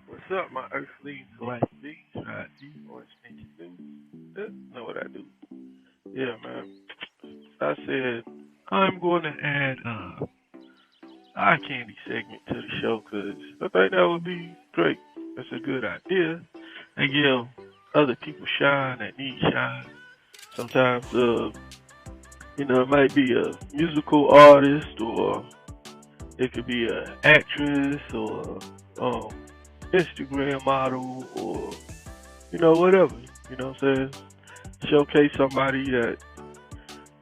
What's up, my earthly life beings? Or extension news? Know what I do? Yeah, man. I said I'm going to add eye candy segment to the show because I think that would be great. That's a good idea. And give other people shine that need shine. Sometimes, it might be a musical artist or it could be an actress or um, Instagram model or whatever. You know what I'm saying? Showcase somebody that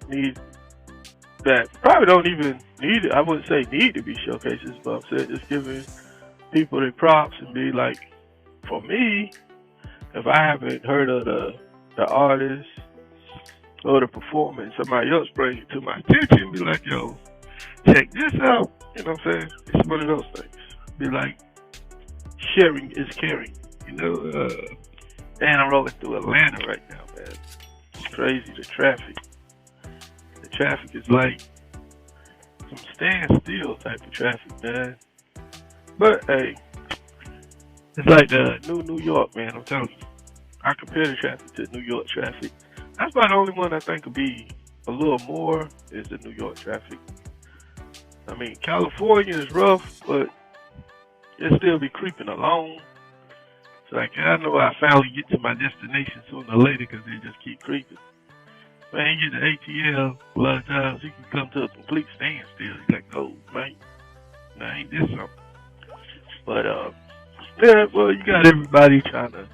needs that probably don't even need it. I wouldn't say need to be showcases, but I'm saying just giving people their props and be like, for me, if I haven't heard of the artist or the performance, somebody else bring it to my attention, be like, yo, check this out. You know what I'm saying? It's one of those things. Be like, sharing is caring. And I'm rolling through Atlanta right now, man. It's crazy, the traffic. The traffic is like some standstill type of traffic, man. But hey, it's like the New York, man. I'm telling you. I compare the traffic to New York traffic. That's about the only one I think could be a little more is the New York traffic. I mean, California is rough, but it still be creeping along. It's like, I know I finally get to my destination sooner or later because they just keep creeping. Man, you get to ATL, a lot of times you can come to a complete standstill. You're like, oh, man, now ain't this something? But, yeah, well, you got everybody trying to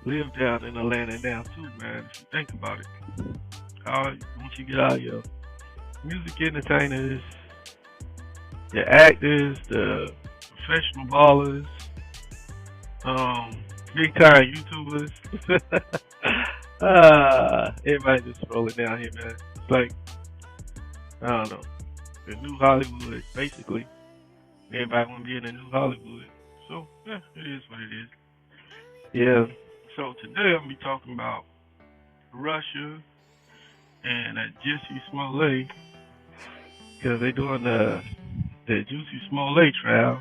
live down in Atlanta now, too, man, if you think about it. Once you get out your music entertainers, your actors, the professional ballers, big time YouTubers. Everybody just rolling down here, man. It's like, I don't know, the new Hollywood, basically. Everybody want to be in the new Hollywood. So, yeah, it is what it is. Yeah. So today I'm going to be talking about Russia and Jussie Smollett because they're doing the Jussie Smollett trial.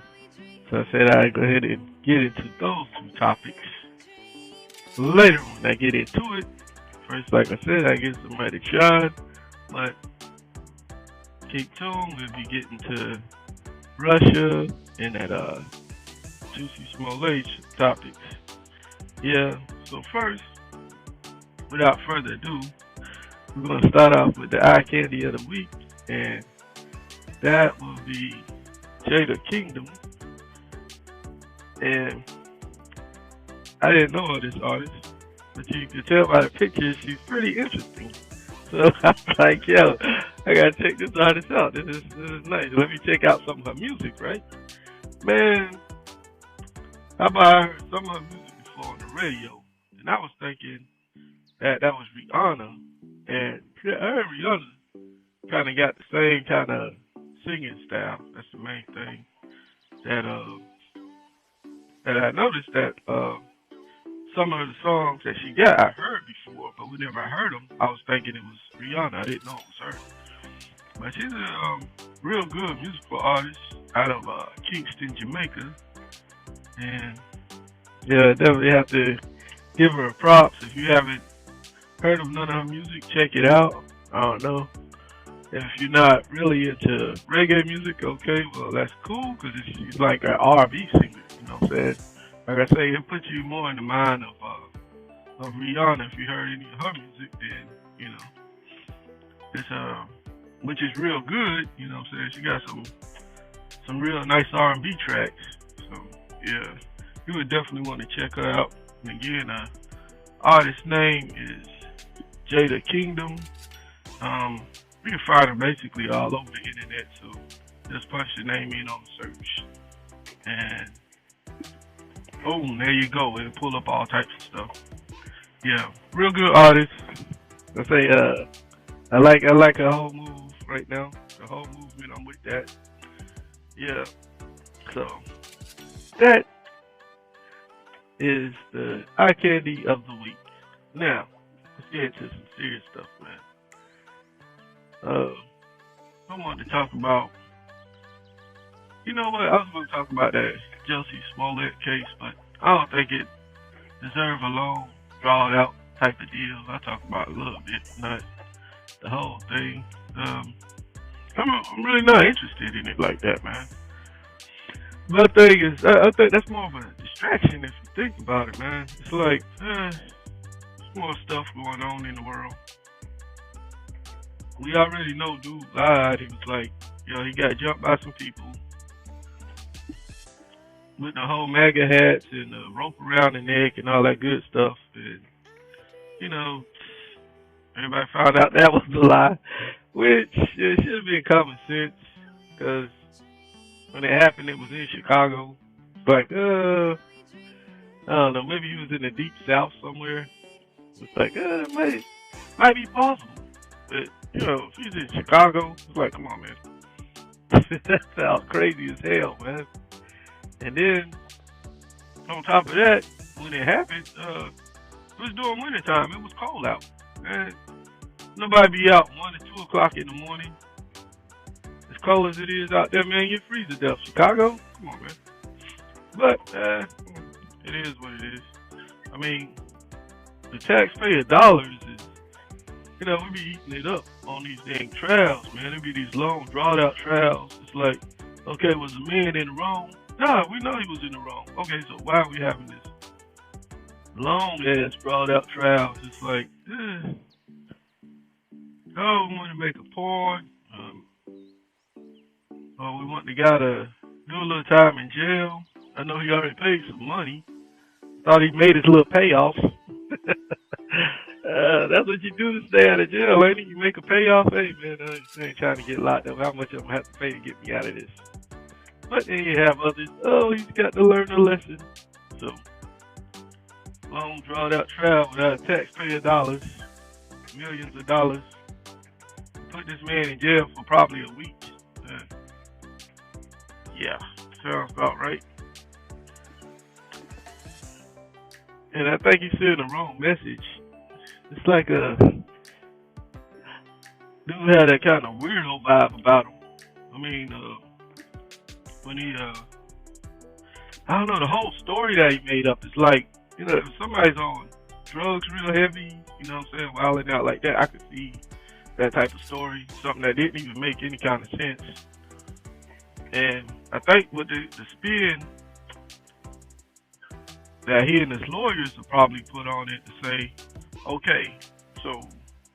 So I said I'd go ahead and get into those two topics later when I get into it. First, like I said, I get somebody to shine, but keep tuned. We'll be getting to Russia and that Jussie Smollett topics. Yeah, so first, without further ado, we're going to start off with the eye candy of the week, and that will be Jada Kingdom. And I didn't know of this artist, but you can tell by the pictures she's pretty interesting. So I'm like, yo, I gotta check this artist out. This is nice. Let me check out some of her music, right? Man, how about I heard some of her music before on the radio, and I was thinking that was Rihanna, and I heard Rihanna kind of got the same kind of singing style. That's the main thing that I noticed that some of the songs that she got I heard before, but whenever I heard them, I was thinking it was Rihanna. I didn't know it was her. But she's a real good musical artist out of Kingston, Jamaica. And yeah, definitely have to give her props. If you haven't heard of none of her music, check it out. I don't know. If you're not really into reggae music, okay, well, that's cool because she's like an R&B singer, you know what I'm saying? Like I say, it puts you more in the mind of Rihanna. If you heard any of her music, then, it's which is real good, you know what I'm saying? She got some real nice R&B tracks. So, yeah, you would definitely want to check her out. And again, artist's name is Jada Kingdom. You can find her basically all over the internet, so just punch your name in on the search. And boom, there you go. It'll pull up all types of stuff. Yeah, real good artist. I say, I like her whole move right now. The whole movement, I'm with that. Yeah. So that is the eye candy of the week. Now, let's get into some serious stuff, man. I wanted to talk about, you know what? I was going to talk about that Jussie Smollet case, but I don't think it deserves a long, drawn out type of deal. I talk about a little bit, not the whole thing. Um, I'm really not interested in it like that, man. My thing is, I think that's more of a distraction if you think about it, man. It's like, there's more stuff going on in the world. We already know dude lied. It was like, he got jumped by some people with the whole MAGA hats and the rope around the neck and all that good stuff. And, you know, everybody found out that was the lie, which it should have been common sense because when it happened, it was in Chicago. It's like, I don't know, maybe he was in the deep south somewhere. It's like, might be possible. But, if he's in Chicago, it's like, come on, man. That sounds crazy as hell, man. And then, on top of that, when it happened, it was during winter time. It was cold out. And nobody be out 1 to 2 o'clock in the morning. As cold as it is out there, man, you freeze to death. Chicago? Come on, man. But, it is what it is. I mean, the taxpayer dollars is, we be eating it up on these dang trials, man. There be these long, drawn out trials. It's like, okay, was the man in the wrong? Nah, we know he was in the wrong. Okay, so why are we having this long ass, drawn out trials? It's like, oh, we want to make a point. Or we want the guy to do a little time in jail. I know he already paid some money. Thought he made his little payoff. That's what you do to stay out of jail, ain't it? You make a payoff. Hey, man, I ain't trying to get locked up. How much I'm going to have to pay to get me out of this? But then you have others, he's got to learn a lesson. So, long, drawn out trial without taxpayer dollars, millions of dollars. Put this man in jail for probably a week. Yeah, sounds about right. And I think he sent the wrong message. It's like a dude had that kind of weirdo vibe about him. I mean, when he, I don't know, the whole story that he made up is like, if somebody's on drugs real heavy, you know what I'm saying, wilding out like that, I could see that type of story, something that didn't even make any kind of sense. And I think with the spin that he and his lawyers will probably put on it to say, okay, so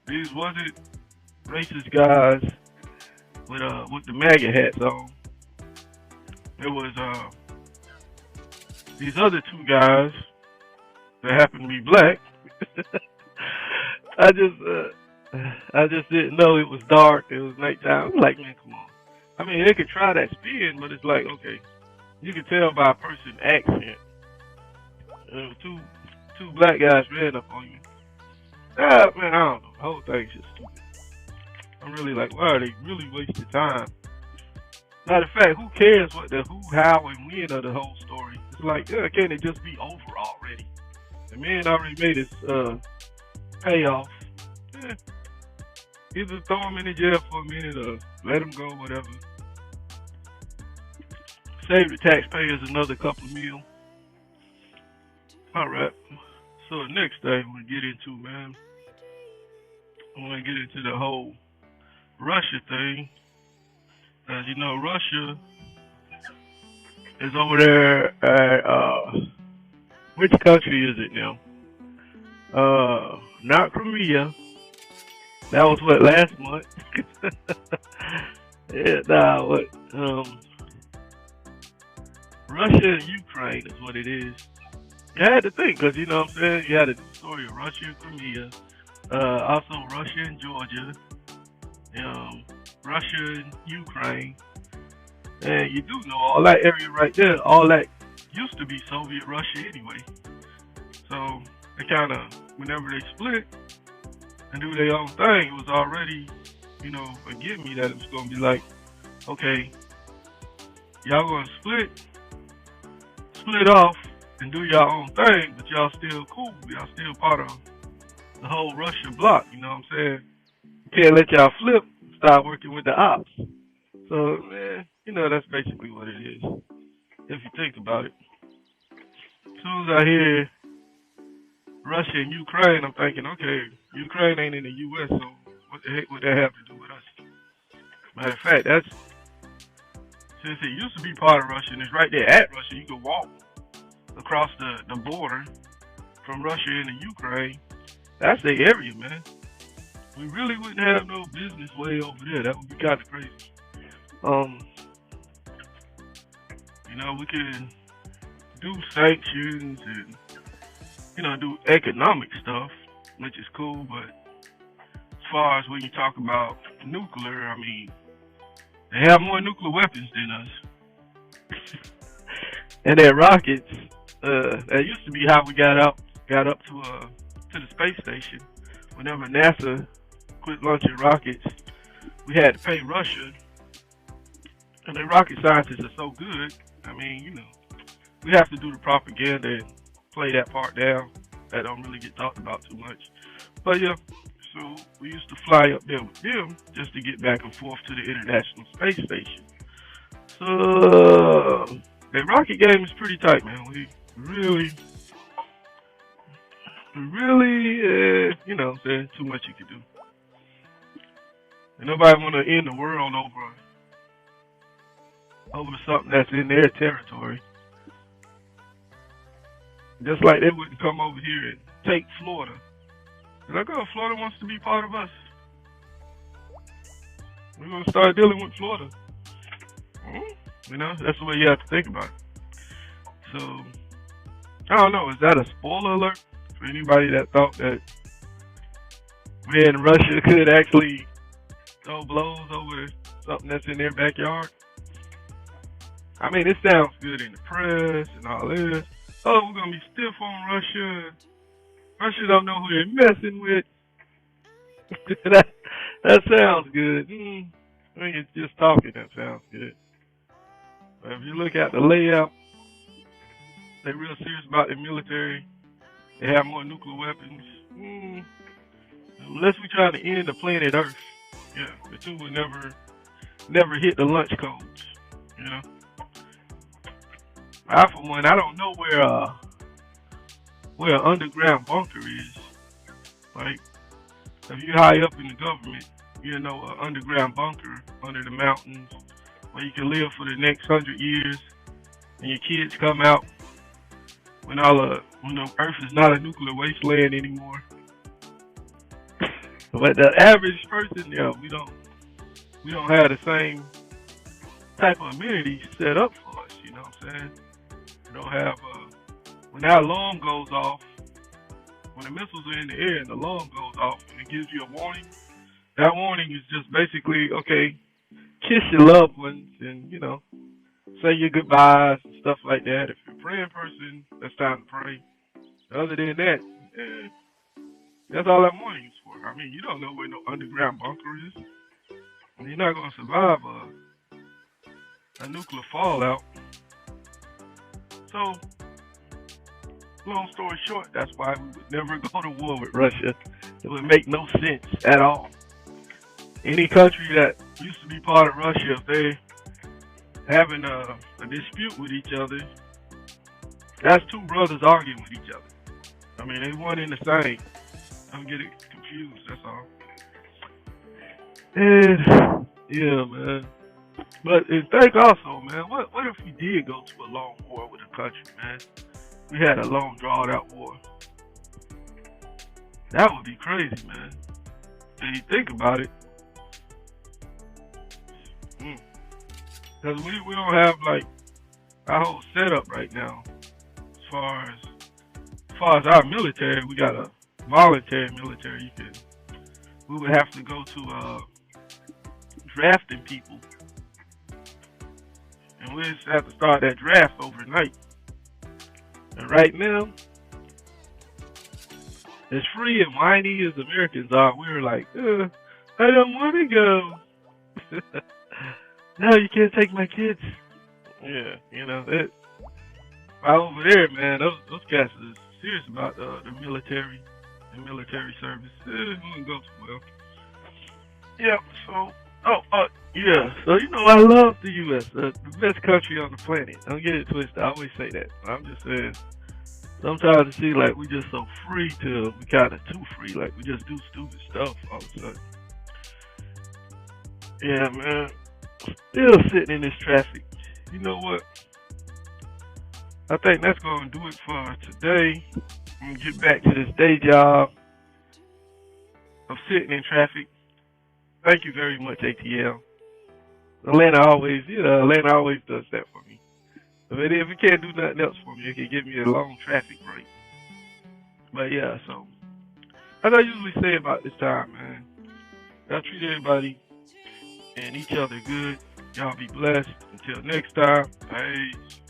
these wasn't racist guys with the MAGA hats on. There was these other 2 guys that happened to be black. I just didn't know it was dark. It was nighttime. I'm like, man, come on. I mean, they could try that spin, but it's like, okay, you can tell by a person's accent. Two black guys ran up on you. Man, I don't know. The whole thing's just stupid. I'm really like, why are they really wasting time? Matter of fact, who cares what the who, how, and when of the whole story? It's like, can't it just be over already? The man already made his payoff. Either throw him in the jail for a minute or let him go, whatever. Save the taxpayers another couple of mil. Alright. So the next thing I want to get into, man, I want to get into the whole Russia thing. As you know, Russia is over there at, which country is it now? Not Crimea. That was what, last month? Russia and Ukraine is what it is. You had to think, because you know what I'm saying? You had the story of Russia and Crimea, also Russia and Georgia, Russia and Ukraine. And you do know all that area right there, all that used to be Soviet Russia anyway. So they kind of, whenever they split and do their own thing, it was already, a gimme that it was going to be like, okay, y'all going to split off and do your own thing, but y'all still cool. Y'all still part of the whole Russian bloc, you know what I'm saying? You can't let y'all flip and start working with the ops. So, man, that's basically what it is. if you think about it. As soon as I hear Russia and Ukraine, I'm thinking, okay, Ukraine ain't in the U.S., so what the heck would that have to do with us? Matter of fact, that's since it used to be part of Russia and it's right there at Russia, you can walk across the border from Russia into Ukraine. That's the area, man. We really wouldn't have no business way over there. That would be kind of crazy. We could do sanctions and do economic stuff, which is cool. But as far as when you talk about nuclear, I mean, they have more nuclear weapons than us, and their rockets. That used to be how we got up to the space station. Whenever NASA quit launching rockets, we had to pay Russia, and the rocket scientists are so good. I mean, we have to do the propaganda and play that part down. That don't really get talked about too much. But yeah, so we used to fly up there with them just to get back and forth to the International Space Station. So the rocket game is pretty tight, man. We really, there's too much you could do. And nobody want to end the world over something that's in their territory. Just like they wouldn't come over here and take Florida. They're like, oh, Florida wants to be part of us. We're going to start dealing with Florida. That's the way you have to think about it. So, I don't know, is that a spoiler alert for anybody that thought that we in Russia could actually throw blows over something that's in their backyard? I mean, it sounds good in the press and all this. Oh, we're going to be stiff on Russia. Russia don't know who they're messing with. that sounds good. I think it's just talking that sounds good. But if you look at the layout, they're real serious about their military. They have more nuclear weapons. Unless we try to end the planet Earth, the two will never hit the lunch codes. I, for one, I don't know where an underground bunker is. Like, if you're high up in the government, an underground bunker under the mountains where you can live for the next 100 years, and your kids come out when the Earth is not a nuclear wasteland anymore. But the average person, we don't have the same type of amenities set up for us. You know what I'm saying? We don't have when our alarm goes off, when the missiles are in the air and the alarm goes off and it gives you a warning. That warning is just basically, okay, kiss your loved ones and say your goodbyes and stuff like that. If you're a praying person, that's time to pray. Other than that, that's all that warning is for. I mean, you don't know where no underground bunker is. You're not going to survive a nuclear fallout. So, long story short, that's why we would never go to war with Russia. It would make no sense at all. Any country that used to be part of Russia, if they having a dispute with each other, that's two brothers arguing with each other. I mean, they one in the same. Don't get it confused, that's all. And, yeah, man. But think also, man, what if we did go to a long war with a country, man? We had a long, drawn-out war. That would be crazy, man. If you think about it. Because we don't have, like, our whole setup right now. As far as our military, we got a voluntary military. We would have to go to drafting people. And we just have to start that draft overnight. And right now, as free and whiny as Americans are, we're like, I don't want to go. No, you can't take my kids. Yeah, over there, man, those guys are serious about the military and military service. It wouldn't go too well. Yeah, so Yeah. So I love the U.S., the best country on the planet. Don't get it twisted. I always say that. I'm just saying. Sometimes it seems like we just so free to we kind of too free. Like we just do stupid stuff all of a sudden. Yeah, man. Still sitting in this traffic. You know what? I think that's gonna do it for today. I'm gonna get back to this day job of sitting in traffic. Thank you very much, ATL. Atlanta always does that for me. If it can't do nothing else for me, it can give me a long traffic break. But yeah, so as I usually say about this time, man, y'all treat everybody and each other good. Y'all be blessed. Until next time, peace.